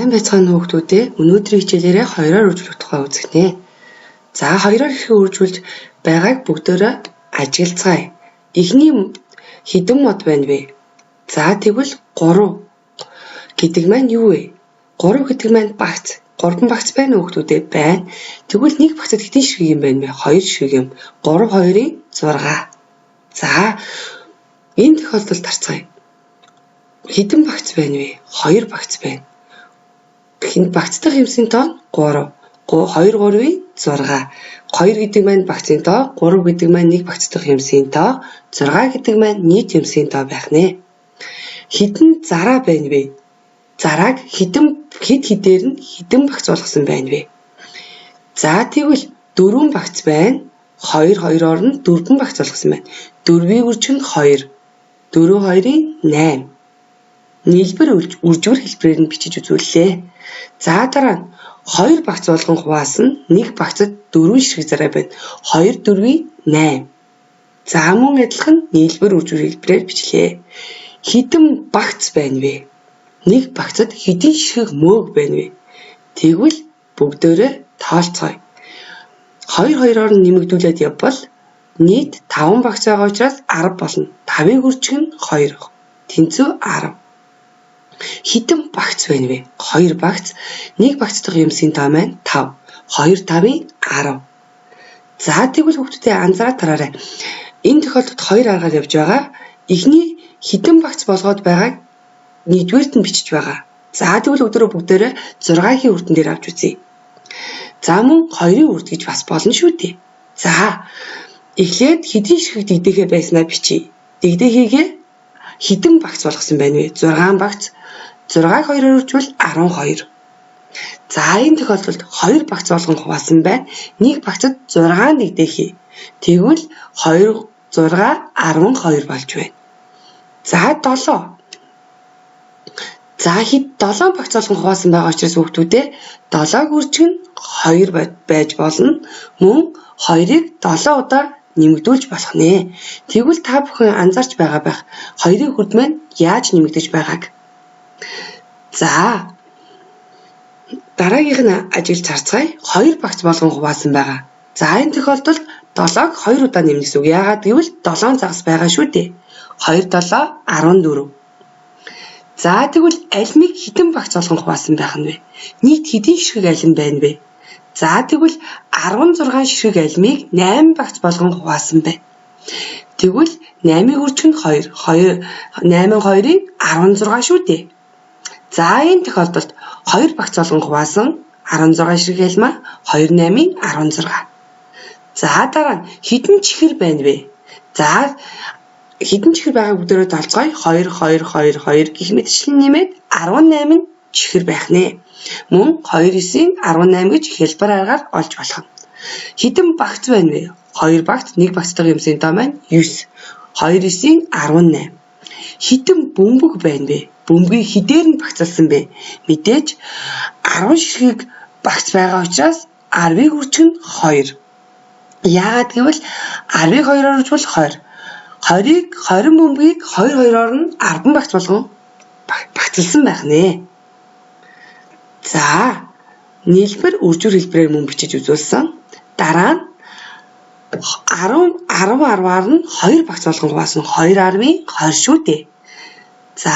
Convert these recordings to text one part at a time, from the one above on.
Сайн байцгаана уу хүүхдүүдээ. Өнөөдрийн хичээлээрээ хоёроор үржүүлэх тухай үзэгнэ. За хоёроор хэрхэн үржүүлж байгааг бүгдээрээ ажиглацгаая. Эхний хэдэн мод байна вэ? За тэгвэл 3 гэдэг маань юу вэ? 3 гэдэг маань багц. 3 багц байна уу хүүхдүүдээ? Байна. Тэгвэл нэг багцад хэдэн ширхэг юм байна вэ? 2 ширхэг юм. 3 2-ын 6. За энэ тохиолдолд харцгаая. Хэдэн багц байна вэ? 2 багц байна. Хин багцтай хэмсийн тоо 3. 2 3-ийн 6. 2 гэдэг маань багцын тоо, 3 гэдэг маань нэг багцтай хэмсийн тоо, 6 гэдэг маань нийт хэмсийн тоо байх нэ. Хэдэн зараа байна вэ? Зарааг хэд хэдээр нь хэдэн багц болгосон байна вэ? За тэгвэл 4 багц байна. 2 2-оор нь 4 багц болгосон байна. 4-ийн үржих нь 2. 4 2-ийн 8. Нийлбэр үржигэр хэлбэрээр нь бичиж үзүүллээ. За дараа нь 2 багц болгон хуваасан 1 багцад 4 ширхэг зараа байна. 2 4-ийн 8. За мөн адилхан нийлбэр үржигэр хэлбэрээр бичлээ. Хэдэн багц байна вэ? 1 багцад хэдэн ширхэг мөөг байна вэ? Тэгвэл бүгдээрээ тоолцгоё. 2 2-оор нь нэмэгдүүлээд явбал нийт 5 багц байгаа учраас 10 болно. 5-ыг үржих нь 2. Тэнцүү 10. Хэдэн багц байна вэ? 2 багц. 1 багцтай хэмсийн тоо маань 5. 2 5-ийн 10. За тэгвэл хүүхдүүдээ анзаараад тараарай. Энэ тохиолдолд 2 аргаар явж байгаа. Эхний хэдэн багц болгоод байгааг нэгдүгээрт нь бичиж байгаа. За тэгвэл бүгдээрээ 6-ийн үрдэн дээр авч үзье. За мөн 2-ын үрд гэж бас болно шүү дээ. За эхлээд хэдэн ширхэг дэгдэхээ байснаа бичье. Дэгдэхийгээ хэдэн багц болгосон байна вэ? 6 багц. 6-ыг 2-оор үржвэл 12. За энэ тохиолдолд 2 багц болгон хуваасан байна. 1 багцад 6 дэгдэхий. Тэгвэл 2 6 12 болж байна. За 7. За хэд 7 багц болгон хуваасан байгаа учраас хүүхдүүдээ 7-г үржих нь 2 байж болно. Мөн 2-ыг 7 удаа нэмэгдүүлж болох нэ. Тэгвэл та бүхэн анзаарч байгаа байх. 2-ын хүрд маань яаж нэмэгдэж байгааг. За дараагийнх нь ажиглаж харцгаая. 2 багц болгон хуваасан байгаа. За энэ тохиолдолд 7-г 2 удаа нэмнэ гэсэн үг. Яагаад гэвэл 7 загас байгаа шүү дээ. 2 7 14. За тэгвэл алимыг хэдэн багц болгон хуваасан байх нь вэ? Нийт хэдэн ширхэг алим байна вэ? За тэгвэл 16 ширхэг алимыг 8 багц болгон хуваасан байна. Тэгвэл 8-ыг үржих нь 2. 8 2-ийн 16 шүү дээ. За энэ тохиолдолд 2 багц болгон хуваасан 16 ширхэг алимаа 2 8-ийн 16. За дараа нь хэдэн чихэр байна вэ? За хэдэн чихэр байгааг бүгдээрээ толцгоё. 2 2 2 2 гэх мэтчлэн нэмээд 18 чихэр байх нэ. Мөн 2 9-ийн 18 гэж хэлбэр аргаар олж болох нь. Хэдэн багц байна вэ? 2 багц, 1 багцтай хэмсийн тоо маань 9. 2 9-ийн 18. Хэдэн бөмбөг байна вэ? Бөмбөгийг хэдээр нь багцалсан бэ? Мэдээж 10 ширхэг багц байгаа учраас 10-ыг үржих нь 2. Яагаад гэвэл 10-ыг 2-оор үржвэл 20. 20-ыг 20 бөмбөгийг 2 2-оор нь 10 багц болгон багцалсан байх нэ. За нийлбэр үржигэр хэлбэрээр мөн бичиж үзүүлсэн. Дараа нь 10 10-аар нь 2 багц болгон хуваасан 2 10-ийн 20 шүү дээ. За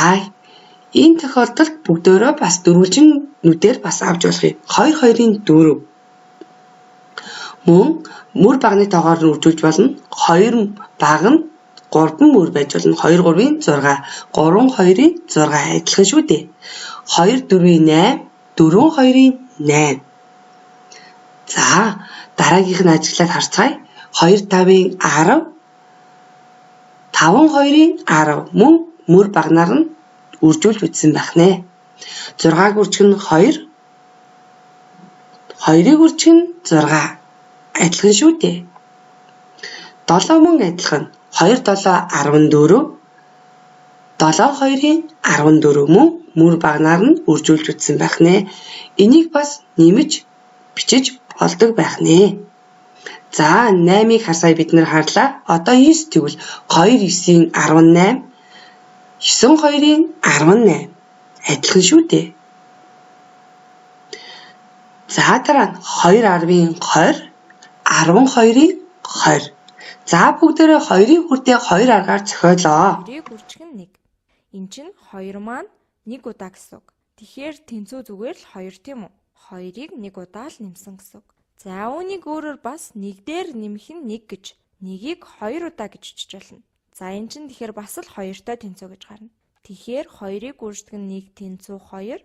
энэ тохиолдолд бүгдөө бас дөрвөлжин нүдээр бас авч болох юм. 2 2-ийн 4. Мөн мөр багны тоогоор нь үржүүлж болно. 2 баг нь 3 мөр байж болно. 2 3-ийн 6, 3 2-ийн 6 адилхан шүү дээ. 2 4-ийн 8, 4 2-ийн 8. За дараагийнх нь ажиглаад харцгаая. 2 5-ийн 10, 5 2-ийн 10 мөн мөр багнаар нь үржүүлж үзсэн байх нэ. 6-г үржих нь 2, 2-ыг үржих нь 6. Адилхан шүү дээ. 7 мөн адилхан. 2 7 14, 7 2-ийн 14 мөн мөр багнаар нь үржүүлж үзсэн байх нэ. Энийг бас нэмж бичиж болдог байх нэ. За 8-ыг харсаа бид нэр харлаа. Одоо 9 тэгвэл 2 9-ийн 18, 9 2-ийн 18. Адилхан шүү дээ. За дараа нь 2.10-ийн 20, 12-ийн 20. За бүгдээрээ 2-ийн хүртээг 2 аргаар зохиолоо. 2-ыг үржих нь 1. Энд чинь 2 маань 1 удаа гэсэн үг. Тэгэхээр тэнцүү зүгээр л 2 тийм үү? 2-ыг 1 удаа л нэмсэн гэсэн үг. За үүнийг өөрөөр бас 1 дээр нэмэх нь 1 гэж 1-ийг 2 удаа гэж бичиж болно. За энэ чинь тэгэхээр бас л 2-той тэнцүү гэж гарна. Тэгэхээр 2-ыг үржих нь 1 тэнцүү 2.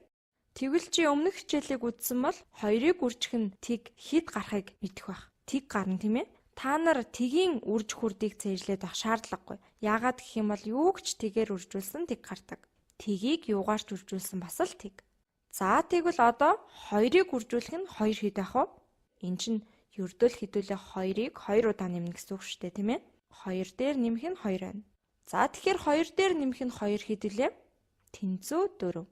Тэгвэл чи өмнөх хичээлийг үзсэн бол 2-ыг үржих нь тэг хэд гарахыг мэдэх байх. Тэг гарна тийм ээ? Та нар тэгийн үржих хүрдийг цээжлээд авах шаардлагагүй. Яагаад гэх юм бол юуг ч тэгээр үржүүлсэн тэг гардаг. Тэгийг юугаар ч үржүүлсэн бас л тэг. За тэгвэл одоо 2-ыг үржүүлэх нь 2 хэд байх вэ? Энд чинь ердөө хэдүүлээ 2-ыг 2 удаа нэмнэ гэсэн үг шүү дээ, тийм ээ? 2 дээр нэмэх нь 2 байна. За тэгэхээр 2 дээр нэмэх нь 2 хэдүүлээ? Тэнцүү 4.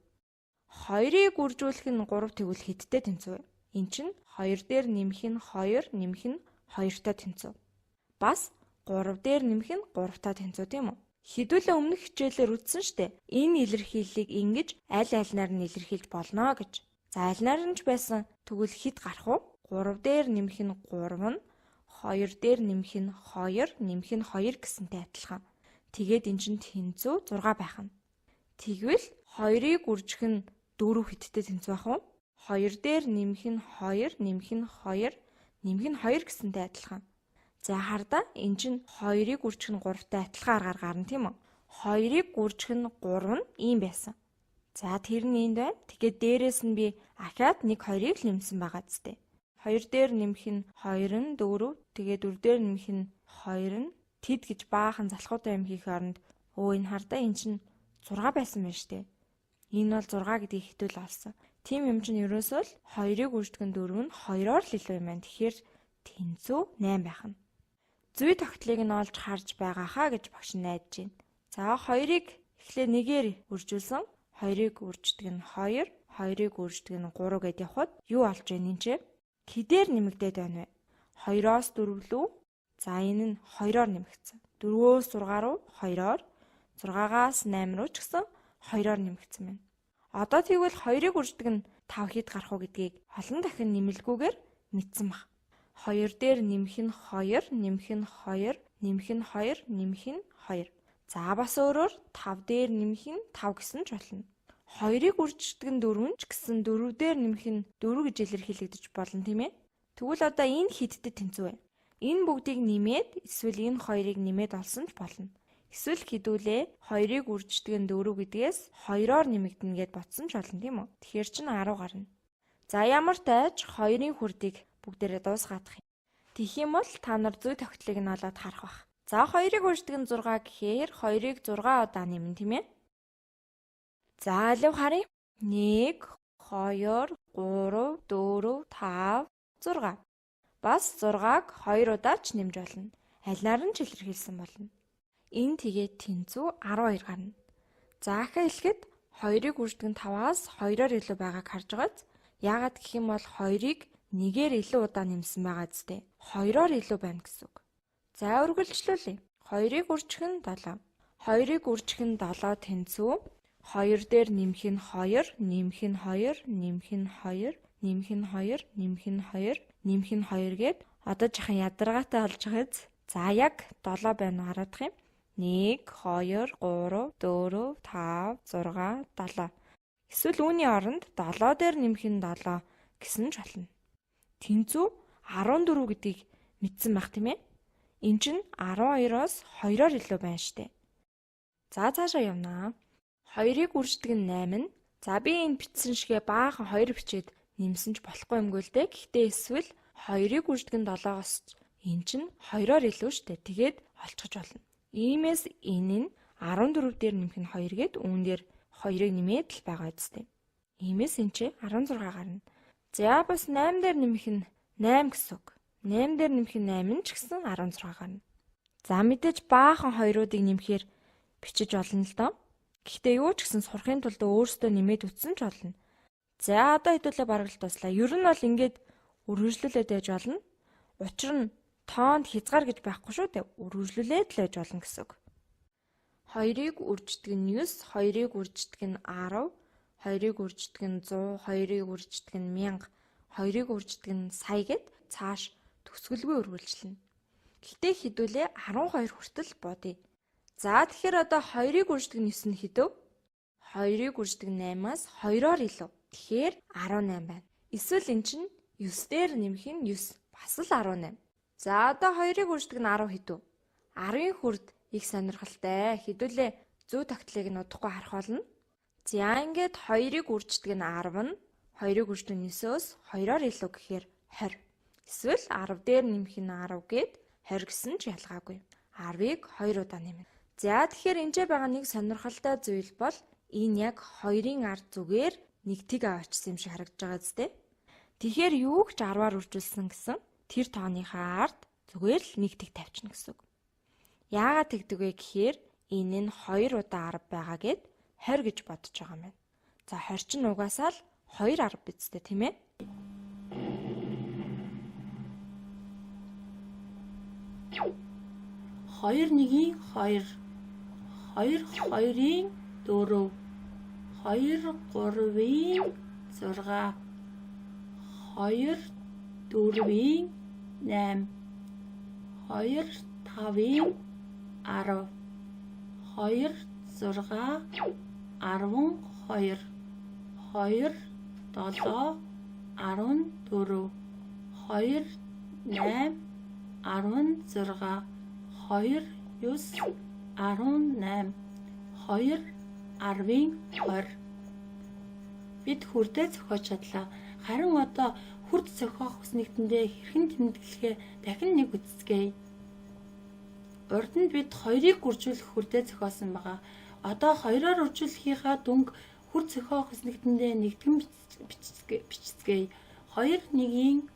2-ыг үржүүлэх нь 3 тэгвэл хэдтэй тэнцүү вэ? Энд чинь 2 дээр нэмэх нь 2, нэмэх нь 2-той тэнцүү. Бас 3 дээр нэмэх нь 3-той тэнцүү тийм үү? Хэдүүлээ өмнөх хичээлээр үздсэн штэ. Энэ илэрхийллийг ингэж аль альнаар нь илэрхийлж болно гэж. За аль нар нь ч байсан тэгвэл хэд гарах вэ? 3 дээр нэмэх нь 3 нь 2 дээр нэмэх нь 2, нэмэх нь 2 гэсэнтэй адилхан. Тэгээд эн чинь тэнцүү 6 байх нь. Тэгвэл 2-ыг үржих нь 4 хэдтэй тэнцүү байх вэ? 2 дээр нэмэх нь 2, нэмэх нь 2, нэмэх нь 2 гэсэнтэй адилхан. За хардаа эн чинь 2-ыг үржих нь 3-тай адилхан аргаар гарна тийм үү? 2-ыг үржих нь 3 нь ийм байсан. За тэр нь энд байна. Тэгээд дээрэс нь би ахаад 1 2-ыг л нэмсэн байгаа зү. 2 дээр нэмэх нь 2 нь 4, тэгээд 4 дээр нэмэх нь 2 нь тэд гэж баахан залхуутай юм хийх оронд энэ хардаа эн чинь 6 байсан байна штэ. Энэ бол 6 гэдгийг хэдүүл олсон. Тим юм чинь ерөөсөө л 2-ыг үрждэг нь 4 нь 2-оор л илүү юм байна. Тэгэхээр тэнцүү 8 байх нь. Зүй тогтлыг нь олж харж байгаа хаа гэж багш нь найдаж байна. За 2-ыг эхлээ 1-ээр үржүүлсэн. 2-ыг үрждэг нь 2, 2-ыг үрждэг нь 3 гэдээ явахад юу олж байна энэ ч? Хэдээр нэмэгдээд байна вэ? 2-оос 4 лүү. За энэ нь 2-оор нэмэгдсэн. 4-өөс 6 руу 2-оор, 6-аас 8 руу ч гэсэн 2-оор нэмэгдсэн байна. Одоо тэгвэл 2-ыг үрждэг нь 5 хэд гарах уу гэдгийг олон дахин нэмэлгүйгээр мэдсэн баг. 2 дээр нэмэх нь 2, нэмэх нь 2, нэмэх нь 2, нэмэх нь 2. За бас өөрөөр 5 дээр нэмэх нь 5 гэсэн ч болно. 2-ыг үрждэг нь 4 ч гэсэн 4 дээр нэмэх нь 4 гэж илэрхийлэгдэж болно тийм ээ. Тэгвэл одоо энэ хэдтэй тэнцүү вэ? Энэ бүгдийг нэмээд эсвэл энэ 2-ыг нэмээд олсон ч болно. Эсвэл хэдүүлээ 2-ыг үрждэг нь 4 гэдгээс 2-оор нэмэгдэнэ гэд бодсон ч болно тийм үү? Тэгэхээр чинь 10 гарна. За ямар тааж 2-ын хүрдийг бүгдээрээ дуусгаадах юм. Тэгэх юм бол та нар зүй тогтлыг нь олоод харах бах. За 2-ыг үрждэг нь 6 гэхээр 2-ыг 6 удаа нэмнэ тийм ээ. За алив харъя. 1, 2, 3, 4, 5, 6. Бас 6-аг 2 удаа ч нэмж болно. Алинаар нь ч илэрхийлсэн болно. Энэ тэгээд тэнцүү 12 гарна. За ахаа хэлэхэд 2-ыг үрждэг нь 5-аас 2-оор илүү байгааг харж байгааз. Яагаад гэх юм бол 2-ыг 1-ээр илүү удаа нэмсэн байгаа зү. 2-оор илүү байна гэсэн үг. За үргэлжлүүлье. 2-ыг үржих нь 7. 2-ыг үржих нь 7 тэнцүү. 2 дээр нэмэх нь 2, нэмэх нь 2, нэмэх нь 2, нэмэх нь 2, нэмэх нь 2, нэмэх нь 2 гээд одоо жахан ядаргаатай болж байгаа биз. За яг 7 байна хараадах юм. 1, 2, 3, 4, 5, 6, 7. Эсвэл үүний оронд 7 дээр нэмэх нь 7 гэсэн ч болно. Тэнцүү 14 гэдгийг мэдсэн байх тийм ээ. Энд чинь 12-оос 2-оор илүү байна штэ. За цаашаа явнаа. 2-ыг үрждэг нь 8. За би энэ бичсэн шигээ баахан 2 бичээд нэмсэн ч болохгүй юмгүй л дээ. Гэхдээ эсвэл 2-ыг үрждэг нь 7-оос эн чинь 2-оор илүү штэ. Тэгээд олцгож болно. Иймээс энэ нь 14 дээр нэмэх нь 2 гээд үүн дээр 2-ыг нэмээд л байгаа зү. Иймээс энэ чи 16 гарна. За бас 8 дээр нэмэх нь 8 гэсэн үг. 8 дээр нэмэх нь 8 ч гэсэн 16 гарна. За мэдээж баахан 2-уудыг нэмэхээр бичиж олно л доо. Гэхдээ юу ч гэсэн сурахын тулд өөрсдөө нэмээд үтсэн ч болно. За одоо хэдүүлээ бараг л дуслаа. Ер нь бол ингээд үргэлжлүүлээд байж болно. Учир нь тоонд хязгаар гэж байхгүй шүү дээ. Үргэлжлүүлээд л байж болно гэсэн үг. 2-ыг үрждэг нь 9, 2-ыг үрждэг нь 10, 2-ыг үрждэг нь 100, 2-ыг үрждэг нь 1000, 2-ыг үрждэг нь сая гэд цааш төсгөлгүй үргэлжлэнэ. Гэхдээ хэдүүлээ 12 хүртэл бодъё. За тэгэхээр одоо 2-ыг үрждэг 9 нь хэдв? 2-ыг үрждэг 8-аас 2-оор илүү. Тэгэхээр 18 байна. Эсвэл эн чинь 9 дээр нэмэх нь 9 бас л 18. За одоо 2-ыг үрждэг нь 10 хэдв? 10-ын хүрд их сонирхолтой. Хэдүүлээ зөв тогтлыг нь удахгүй харах болно. За ингээд 2-ыг үрждэг нь 10 нь 2-ыг үрждэг нь 9-өөс 2-оор илүү гэхээр 20. Эсвэл 10 дээр нэмэх нь 10 гээд 20 гэсэн ч ялгаагүй. 10-ыг 2 удаа нэмнэ. За тэгэхээр энд байгаа нэг сонирхолтой зүйл бол энэ яг 2-ын ард зүгээр нэг тэг аваачсан юм шиг харагдаж байгаа зү. Тэгэхээр юуг ч 10-аар үржүүлсэн гэсэн тэр тооныхаа ард зүгээр л нэг тэг тавьчихна гэсэн үг. Яагаад тэгдэг вэ гэхээр энэ нь 2 удаа 10 байгаа гэд 20 гэж бодож байгаа юм байна. За 20 ч угаасаа л 2 10 биз дээ, тийм ээ? Хоёр нэгийн 2, 2 2-ын 4, 2 3-ын 6, 2 4-ийн 8, 2 5-ийн 10, 2 6 12, 2 7 14, 2 8 16, 2 9 18, 2 10-ийн 20. Бид хүрдээ зохиож чадлаа. Харин одоо хүрд зохиох хүснэгтэндээ хэрхэн тэмдэглэхээ дахин нэг үздэцгээе. Урд нь бид 2-ыг үржүүлэх хүрдээ зохиосон байгаа. Одоо 2-оор үржүүлэхийнхаа дүнг хүрд зохиох хүснэгтэндээ нэгтгэн бичцгээе. 2 1-ийн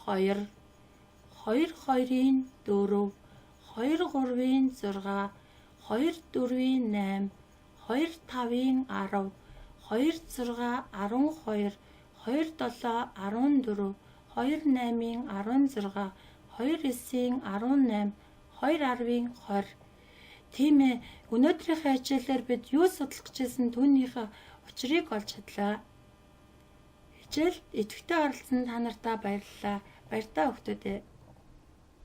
2, 2 2-ийн 4, 2 3-ийн 6, 2 4-ийн 8, 2 5-ийн 10, 2 6 12, 2 7 14, 2 8-ийн 16, 2 9-ийн 18, 2 10-ийн 20. Тийм ээ, өнөөдрийнхээ хичээлээр бид юу судлах гэжсэн түүнийхээ учрыг олж чадлаа. Хичээлд идэвхтэй оролцсон та нартаа баярлалаа. Баяр таа хүүхдүүд ээ.